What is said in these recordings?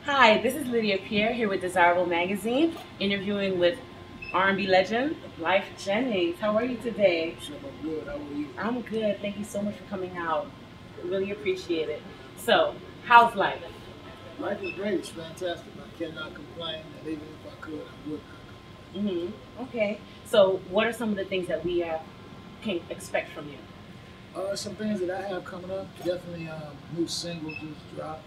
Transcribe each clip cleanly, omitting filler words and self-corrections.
Hi, this is Lydia Pierre here with Desirable Magazine, interviewing with R&B legend Lyfe Jennings. How are you today? So I'm good. How are you? I'm good. Thank you so much for coming out. Really appreciate it. So, how's life? Life is great. It's fantastic. I cannot complain. And even if I could, I would Okay. So, what are some of the things that we can expect from you? not. Some things that I have coming up. Definitely new single just dropped.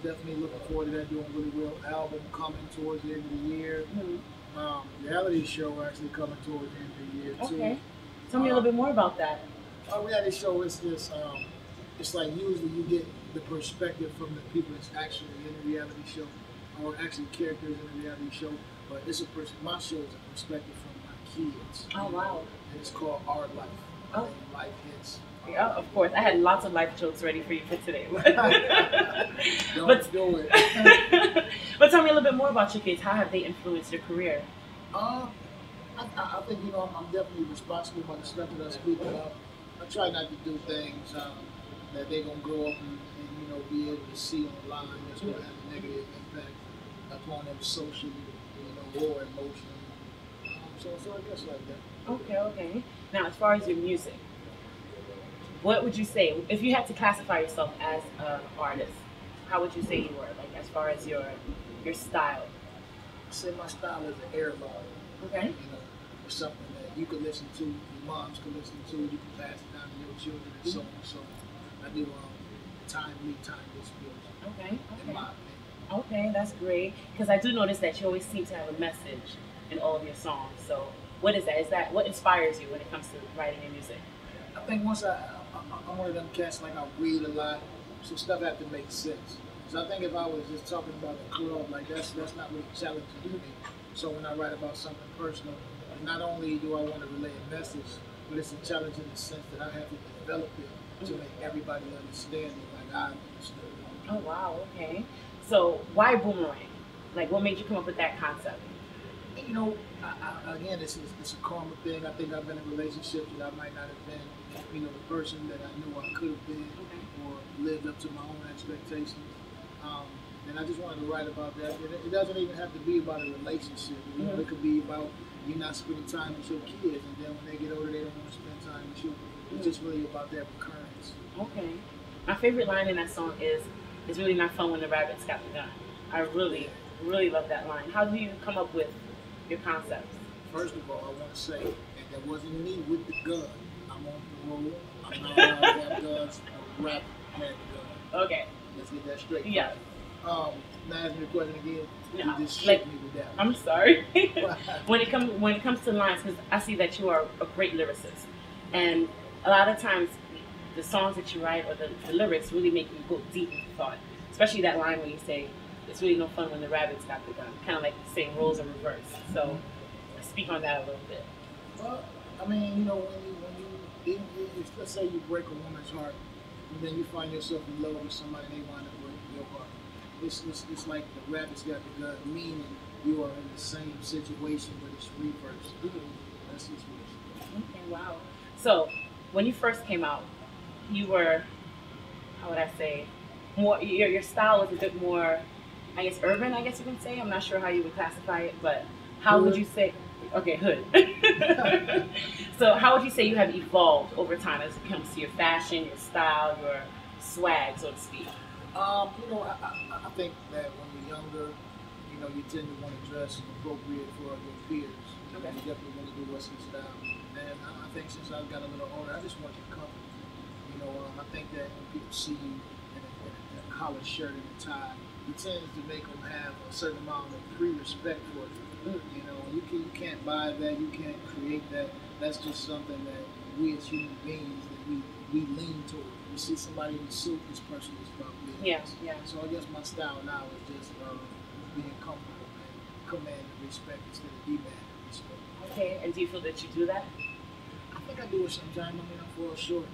Definitely looking forward to that. Doing really well. Album coming towards the end of the year. Reality show actually coming towards the end of the year too. Okay. Tell me a little bit more about that. Our reality show is just it's like usually you get the perspective from the people that's actually in the reality show, or actually characters in the reality show. But my show is a perspective from my kids. Oh, wow. And it's called Our Life. Oh. Life Hits. Yeah, of course. I had lots of life jokes ready for you for today. Don't do it. But tell me a little bit more about your kids. How have they influenced your career? Um, I think I'm definitely responsible by the stuff that I speak about. I try not to do things that they're gonna grow up and be able to see online that's gonna have a negative impact upon them socially, or emotionally. So I guess like that. Okay. Now, as far as your music, what would you say if you had to classify yourself as an artist? How would you say you were, like as far as your style? I say my style is an heirloom. Okay. It's something that you could listen to, your moms could listen to, you can pass it down to your children, and so on and so on. I do timeless music. Okay. In my opinion. Okay, that's great. Because I do notice that you always seem to have a message in all of your songs. So, what is that? Is that what inspires you when it comes to writing your music? I think I'm one of them cats, like I read a lot, so stuff have to make sense. So I think if I was just talking about the club, like that's not really challenging to me. So when I write about something personal, not only do I want to relay a message, but it's a challenge in the sense that I have to develop it to make everybody understand it like I understood it. Oh wow, okay. So why boomerang? Like, what made you come up with that concept? Again, it's a karma thing. I think I've been in relationships that I might not have been, the person that I knew I could have been, or lived up to my own expectations. And I just wanted to write about that. It doesn't even have to be about a relationship. It could be about you not spending time with your kids, and then when they get older, they don't want to spend time with you. It's just really about that recurrence. Okay. My favorite line in that song is, "It's really not fun when the rabbits got the gun." I really, really love that line. How do you come up with your concepts? First of all, I want to say that wasn't me with the gun. I'm on parole. I'm not allowed to have guns. A rap had a gun. Okay. Let's get that straight. Yeah. Now ask me the question again. No, You just like, shook me with that. I'm sorry. When it comes to lines, because I see that you are a great lyricist, and a lot of times the songs that you write or the lyrics really make you go deep into thought. Especially that line where you say, "It's really no fun when the rabbits got the gun." Kind of like saying roles are reversed. So speak on that a little bit. Well, I mean, if let's say you break a woman's heart, and then you find yourself in love with somebody and they wind up breaking your heart. It's like the rabbits got the gun, meaning you are in the same situation, but it's reversed. That's just what it's. Okay, wow. So when you first came out, you were, how would I say, more your style was a bit more, I guess, urban. I guess you can say. I'm not sure how you would classify it, but how would you say? Okay, hood. So how would you say you have evolved over time as it comes to your fashion, your style, your swag, so to speak? I think that when you're younger, you tend to want to dress appropriate for your peers. Okay. You definitely want to do Western style. And I think since I've got a little older, I just want to be comfortable. I think that when people see you in a collared shirt and a tie, it tends to make them have a certain amount of pre-respect for you. You can't buy that, you can't create that. That's just something that we as human beings that we lean toward. You see somebody in a suit, this person is about business. Yeah. So I guess my style now is just being comfortable and commanding respect instead of demanding respect. Okay, and do you feel that you do that? I think I do it sometimes. I mean, I fall short,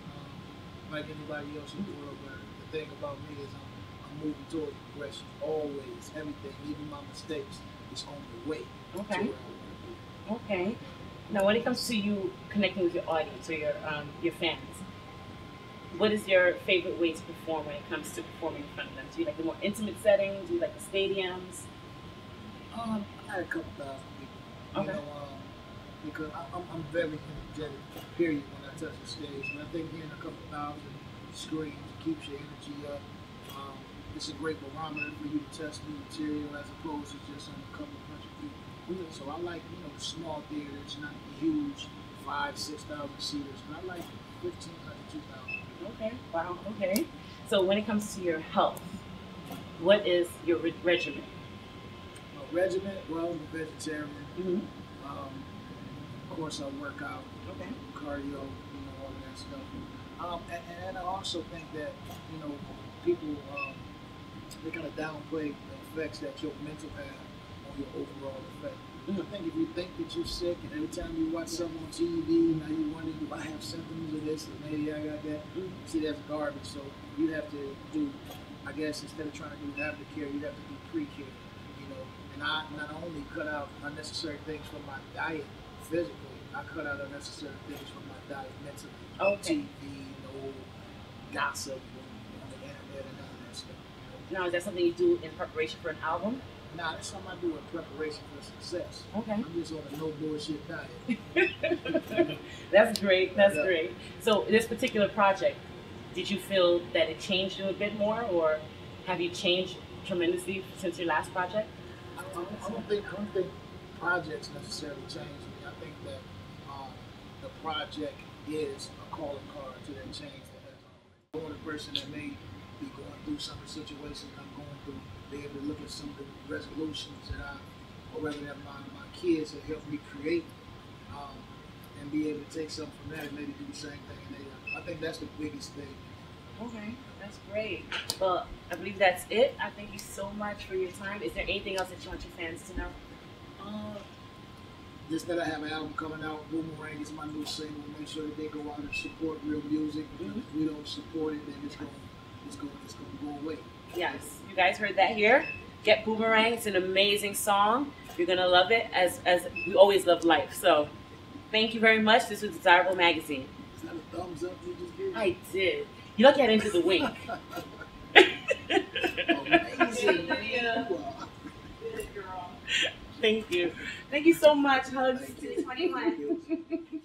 like anybody else in the world. But the thing about me is I'm moving towards progression always. Everything, even my mistakes, is on the way. Okay. Now, when it comes to you connecting with your audience or your fans, what is your favorite way to perform when it comes to performing in front of them? Do you like the more intimate settings? Do you like the stadiums? I had a couple thousand people. You Okay. know, because I'm very energetic. Period. When I touch the stage, and I think hearing a couple thousand screams keeps your energy up. Um, it's a great barometer for you to test new material as opposed to just on a couple of hundred people. So I like the small theaters, not the huge 5,000 to 6,000 seaters, but I like 1,500 to 2,000. Okay. Wow. Okay. So when it comes to your health, what is your regimen? Regiment, well, I'm a vegetarian. Mm-hmm. Of course, I work out, Okay. cardio, all of that stuff. And I also think that, people, they kind of downplay the effects that your mental have on your overall effect. Mm-hmm. I think if you think that you're sick and every time you watch something on TV, now you wonder, do I have symptoms of this, or maybe I got that? Mm-hmm. See, that's garbage. So you have to do, I guess, instead of trying to do aftercare, you have to do pre-care. And I not only cut out unnecessary things from my diet physically, I cut out unnecessary things from my diet mentally. Okay. TV, gossip, the internet, and all that stuff. Now, is that something you do in preparation for an album? Nah, that's something I do in preparation for success. Okay. I'm just on a no bullshit diet. That's great. That's Yeah. great. So this particular project, did you feel that it changed you a bit more, or have you changed tremendously since your last project? I don't think projects necessarily change me. I think that the project is a calling card to that change that has already. I'm the person that may be going through some of the situations I'm going through, be able to look at some of the resolutions that or rather that my kids have helped me create, and be able to take something from that and maybe do the same thing. And I think that's the biggest thing. Okay, that's great. Well, I believe that's it. I thank you so much for your time. Is there anything else that you want your fans to know? Just that I have an album coming out. Boomerang is my new single. Make sure that they go out and support real music. Because if we don't support it, then it's going to go away. Yes, you guys heard that here. Get Boomerang. It's an amazing song. You're gonna love it, as we always love Lyfe. So, thank you very much. This was Desirable Magazine. Is that a thumbs up you just gave? I did. You lucky I didn't do the wink. Amazing. Yeah. Wow. Thank you. Thank you so much. Hugs. Thank you. 21.